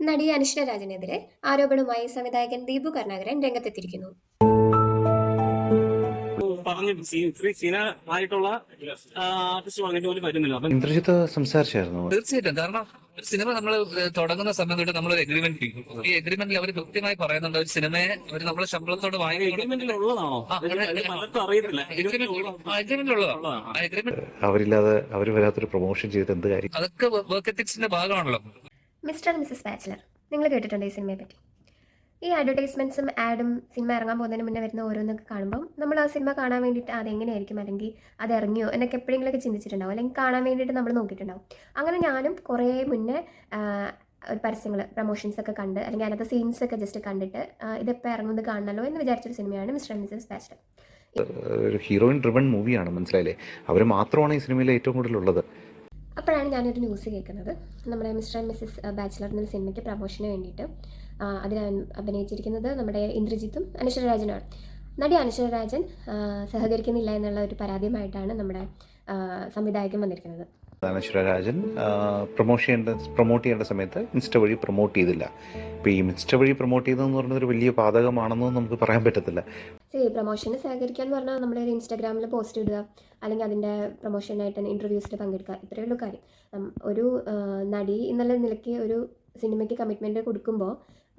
നടി അനശ്വര രാജനെതിരെ ആരോപണവുമായി സംവിധായകൻ ദീപു കരുണാകരൻ രംഗത്തെത്തിയിരിക്കുന്നു. പറഞ്ഞു സീന ആയിട്ടുള്ള ആർട്ടിസ്റ്റ് പറഞ്ഞിട്ട് പോലും പറ്റുന്നില്ല. അപ്പം ഇന്ദ്രജിത്ത് സംസാരിച്ചായിരുന്നു. തീർച്ചയായിട്ടും. കാരണം ഒരു സിനിമ നമ്മൾ തുടങ്ങുന്ന സമയം തൊട്ട് നമ്മളൊരു എഗ്രിമെന്റ് ചെയ്യും. ഈ എഗ്രിമെന്റിൽ അവർ കൃത്യമായി പറയുന്നുണ്ട് ഒരു സിനിമയെ അവർ നമ്മളെ ശമ്പളത്തോട് എഗ്രിമെന്റിലുള്ളതാണോ? പലർക്കും അറിയത്തില്ല. അവരില്ലാതെ അവർ വരാത്തൊരു പ്രൊമോഷൻ ചെയ്തിട്ട് എന്ത് കാര്യം? അതൊക്കെ വർക്ക് എത്തിക്സിന്റെ ഭാഗമാണല്ലോ. മിസ്റ്റർ മിസ്സസ് ബാച്ചിലർ, നിങ്ങൾ കേട്ടിട്ടുണ്ട് ഈ സിനിമയെ പറ്റി? ഈ അഡ്വർടൈസ്മെന്റ്സും ആഡും സിനിമ ഇറങ്ങാൻ പോകുന്നതിന് മുന്നേ വരുന്ന ഓരോന്നൊക്കെ കാണുമ്പോൾ നമ്മൾ ആ സിനിമ കാണാൻ വേണ്ടിയിട്ട് അതെങ്ങനെയായിരിക്കും, അല്ലെങ്കിൽ അത് ഇറങ്ങിയോ എന്നൊക്കെ എപ്പോഴെങ്കിലുമൊക്കെ ചിന്തിച്ചിട്ടുണ്ടാവും, അല്ലെങ്കിൽ കാണാൻ വേണ്ടിയിട്ട് നമ്മൾ നോക്കിയിട്ടുണ്ടാവും. അങ്ങനെ ഞാനും കുറേ മുന്നേ ഒരു പരസ്യങ്ങൾ പ്രൊമോഷൻസ് ഒക്കെ കണ്ട്, അല്ലെങ്കിൽ അതിനകത്ത് സീൻസ് ഒക്കെ ജസ്റ്റ് കണ്ടിട്ട് ഇതെപ്പോൾ ഇറങ്ങുന്നത് കാണണമല്ലോ എന്ന് വിചാരിച്ചൊരു സിനിമയാണ് മിസ്റ്റർ മിസ്സസ് ബാച്ചിലർ. ഒരു ഹീറോയിൻ ഡ്രിവൺ മൂവിയാണ്, മനസ്സിലായില്ലേ? അവർ മാത്രമാണ് ഈ സിനിമയിൽ ഏറ്റവും കൂടുതലുള്ളത്. അപ്പോഴാണ് ഞാനൊരു ന്യൂസ് കേൾക്കുന്നത്. നമ്മുടെ മിസ്റ്റർ ആൻഡ് മിസ്സസ് ബാച്ചിലർ എന്ന സിനിമയ്ക്ക് പ്രമോഷന് വേണ്ടിയിട്ട് അതിൽ അഭിനയിച്ചിരിക്കുന്നത് നമ്മുടെ ഇന്ദ്രജിത്തും അനശ്വര രാജനുമാണ്. നടി അനശ്വര രാജൻ സഹകരിക്കുന്നില്ല എന്നുള്ള ഒരു പരാതിയുമായിട്ടാണ് നമ്മുടെ സംവിധായകൻ വന്നിരിക്കുന്നത്. അനശ്വര രാജൻ പ്രൊമോട്ട് ചെയ്യേണ്ട സമയത്ത് ഇൻസ്റ്റ വഴി പ്രൊമോട്ട് ചെയ്തില്ല. ഇപ്പോൾ ഈ ഇൻസ്റ്റ വഴി പ്രൊമോട്ട് ചെയ്തതെന്ന് പറയുന്നത് ഒരു വലിയ പാതകമാണെന്നും നമുക്ക് പറയാൻ പറ്റത്തില്ല. പ്രൊമോഷന് സഹകരിക്കുക എന്ന് പറഞ്ഞാൽ നമ്മൾ ഇൻസ്റ്റാഗ്രാമിൽ പോസ്റ്റ് ഇടുക, അല്ലെങ്കിൽ അതിൻ്റെ പ്രൊമോഷനായിട്ട് ഇൻ്റർവ്യൂസിൽ പങ്കെടുക്കുക, ഇത്രയേ ഉള്ളൂ കാര്യം. ഒരു നടി എന്നുള്ള നിലയ്ക്ക് ഒരു സിനിമയ്ക്ക് കമ്മിറ്റ്മെൻറ്റ് കൊടുക്കുമ്പോൾ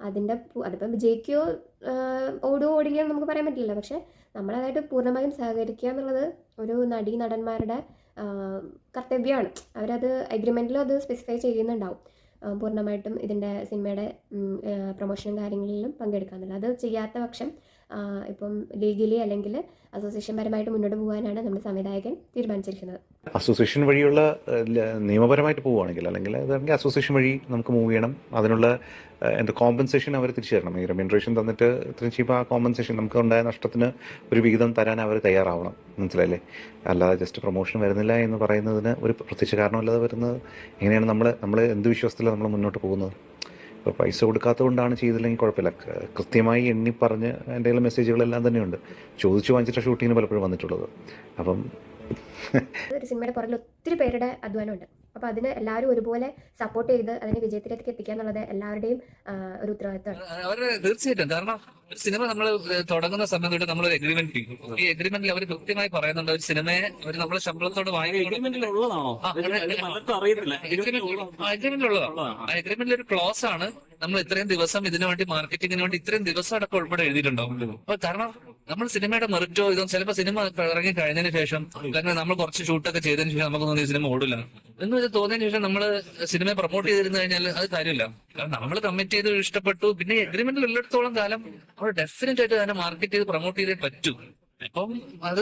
അതിപ്പം വിജയിക്കുകയോ ഓടിക്കുകയോ നമുക്ക് പറയാൻ പറ്റില്ല. പക്ഷേ നമ്മളതായിട്ട് പൂർണ്ണമായും സഹകരിക്കുക എന്നുള്ളത് ഒരു നടന്മാരുടെ കർത്തവ്യമാണ്. അവരത് അഗ്രിമെൻറ്റിലും അത് സ്പെസിഫൈ ചെയ്യുന്നുണ്ടാവും, പൂർണ്ണമായിട്ടും ഇതിൻ്റെ സിനിമയുടെ പ്രൊമോഷനും കാര്യങ്ങളിലും പങ്കെടുക്കാമെന്നുള്ളത്. അത് ചെയ്യാത്ത പക്ഷം ഇപ്പം ലീഗലി അല്ലെങ്കിൽ അസോസിയേഷൻ പരമായിട്ട് മുന്നോട്ട് പോകാനാണ് നമ്മുടെ സംവിധായകൻ തീരുമാനിച്ചിരിക്കുന്നത്. അസോസിയേഷൻ വഴിയുള്ള നിയമപരമായിട്ട് പോവുകയാണെങ്കിൽ, അല്ലെങ്കിൽ അതാണെങ്കിൽ അസോസിയേഷൻ വഴി നമുക്ക് മൂവ് ചെയ്യണം. അതിനുള്ള കോമ്പൻസേഷൻ അവർ തിരിച്ചു തരണം. ഈ റെമ്യൂണറേഷൻ തന്നിട്ട് ഇത്രയും ചീപ്പ് ആ കോമ്പൻസേഷൻ നമുക്ക് ഉണ്ടായ നഷ്ടത്തിന് ഒരു വിഹിതം തരാൻ അവർ തയ്യാറാവണം, മനസ്സിലായില്ലേ? അല്ലാതെ ജസ്റ്റ് പ്രൊമോഷൻ വരുന്നില്ല എന്ന് പറയുന്നതിന് ഒരു പ്രത്യേകിച്ച് കാരണമല്ലാതെ വരുന്നത് എങ്ങനെയാണ്? നമ്മൾ എന്ത് വിശ്വാസത്തിലാണ് നമ്മൾ മുന്നോട്ട് പോകുന്നത്? ഇപ്പോൾ പൈസ കൊടുക്കാത്തത് കൊണ്ടാണ് ചെയ്തില്ലെങ്കിൽ കുഴപ്പമില്ല. കൃത്യമായി എണ്ണി പറഞ്ഞ് എൻ്റെ കയ്യിലെ മെസ്സേജുകളെല്ലാം തന്നെയുണ്ട്. ചോദിച്ചു വാങ്ങിച്ചിട്ട് ഷൂട്ടിങ്ങിന് പലപ്പോഴും വന്നിട്ടുള്ളത്. അപ്പം ഒരു സിനിമയുടെ പുറകിൽ ഒത്തിരി പേരുടെ അധ്വാനമുണ്ട്. അപ്പോൾ അതിന് എല്ലാവരും ഒരുപോലെ സപ്പോർട്ട് ചെയ്ത് അതിനെ വിജയത്തിലേക്ക് എത്തിക്കുക എന്നുള്ളത് എല്ലാവരുടെയും ഒരു ഉത്തരവാദിത്തമാണ്. തീർച്ചയായിട്ടും. കാരണം ഒരു സിനിമ നമ്മൾ തുടങ്ങുന്ന സമയം തൊട്ട് നമ്മളൊരു എഗ്രിമെന്റ് ചെയ്യും. ഈ എഗ്രിമെന്റിൽ അവർ കൃത്യമായി പറയുന്നുണ്ട് ഒരു സിനിമയെ അവർ നമ്മളെ ശമ്പളത്തോട് എഗ്രിമെന്റിലുള്ളതാണോ? പലർക്കും അറിയത്തില്ല. എഗ്രിമെന്റിലുള്ളതാണ്. ആ എഗ്രിമെന്റിൽ ഒരു ക്ലോസ് ആണ് നമ്മൾ ഇത്രയും ദിവസം ഇതിനു വേണ്ടി മാർക്കറ്റിങ്ങിന് വേണ്ടി ഇത്രയും ദിവസം അടക്കം ഉൾപ്പെടെ എഴുതിയിട്ടുണ്ടാവും. അപ്പൊ കാരണം നമ്മൾ സിനിമയുടെ മെറിറ്റോ ഇതും ചിലപ്പോൾ സിനിമ ഇറങ്ങി കഴിഞ്ഞതിന് ശേഷം, അല്ലെങ്കിൽ നമ്മൾ കുറച്ച് ഷൂട്ടൊക്കെ ചെയ്തതിന് ശേഷം നമുക്ക് തോന്നിയ സിനിമ ഓടില്ല എന്ന് തോന്നിയതിനു ശേഷം നമ്മൾ സിനിമയെ പ്രൊമോട്ട് ചെയ്തിരുന്നു കഴിഞ്ഞാൽ അത് കാര്യമില്ല. കാരണം നമ്മൾ കമ്മിറ്റ് ചെയ്ത് ഇഷ്ടപ്പെട്ടു, പിന്നെ എഗ്രിമെന്റിൽ ഉള്ളിടത്തോളം കാലം നമ്മൾ ഡെഫിനറ്റ് ആയിട്ട് അതിനെ മാർക്കറ്റ് ചെയ്ത് പ്രൊമോട്ട് ചെയ്തേ പറ്റൂ. അപ്പം അത്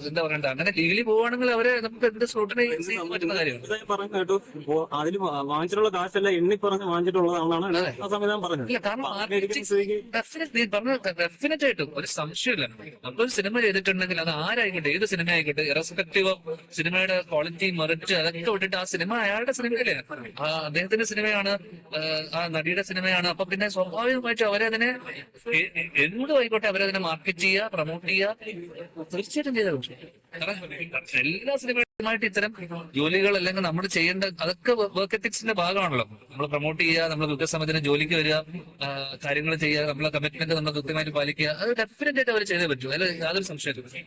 എന്താ പറയണ്ട, അങ്ങനെ ലീഗലി പോവാണെങ്കിൽ അവരെ നമുക്ക് എന്ത് സ്ക്രൂട്ടിനി ചെയ്യാൻ പറ്റുന്ന കാര്യമാണ്. പറഞ്ഞു കേട്ടു, അതിൽ വാങ്ങിച്ചിട്ടുള്ള കാശല്ല എണ്ണി പറഞ്ഞ് വാങ്ങിച്ചിട്ടുള്ളതാണെന്നാണ് ആ സംവിധാനം പറഞ്ഞത്. ഇല്ല, കാരണം ഡെഫിനറ്റ് ആയിട്ടും ഒരു സംശയമില്ല. നമ്മളൊരു സിനിമ ചെയ്തിട്ടുണ്ടെങ്കിൽ അത് ആരായിക്കോട്ടെ, ഏത് സിനിമ ആയിക്കോട്ടെ, ഇറസ്പെക്റ്റീവ് ഓഫ് സിനിമയുടെ ക്വാളിറ്റി മെറിറ്റ് അതൊക്കെ വിട്ടിട്ട് ആ സിനിമ അയാളുടെ സിനിമയിലെ അദ്ദേഹത്തിന്റെ സിനിമയാണ്, ആ നടിയുടെ സിനിമയാണ്. അപ്പൊ പിന്നെ സ്വാഭാവികമായിട്ട് അവരതിനെ എന്തും ആയിക്കോട്ടെ അവരതിനെ മാർക്കറ്റ് ചെയ്യുക, പ്രൊമോട്ട് ചെയ്യുക, തീർച്ചയായിട്ടും ചെയ്ത എല്ലാ സിനിമയുമായിട്ട് ഇത്തരം ജോലികൾ അല്ലെങ്കിൽ നമ്മൾ ചെയ്യേണ്ട അതൊക്കെ വർക്ക് എത്തിക്സിന്റെ ഭാഗമാണല്ലോ. നമ്മൾ പ്രൊമോട്ട് ചെയ്യുക, നമ്മൾ കൃത്യസമയത്തിന് ജോലിക്ക് വരിക, കാര്യങ്ങൾ ചെയ്യുക, നമ്മളെ കമ്മിറ്റ്മെന്റ് നമ്മൾ കൃത്യമായിട്ട് പാലിക്കുക, അത് ഡെഫിനറ്റ് ആയിട്ട് അവർ ചെയ്തേ പറ്റൂ. അതിൽ യാതൊരു സംശയമില്ല.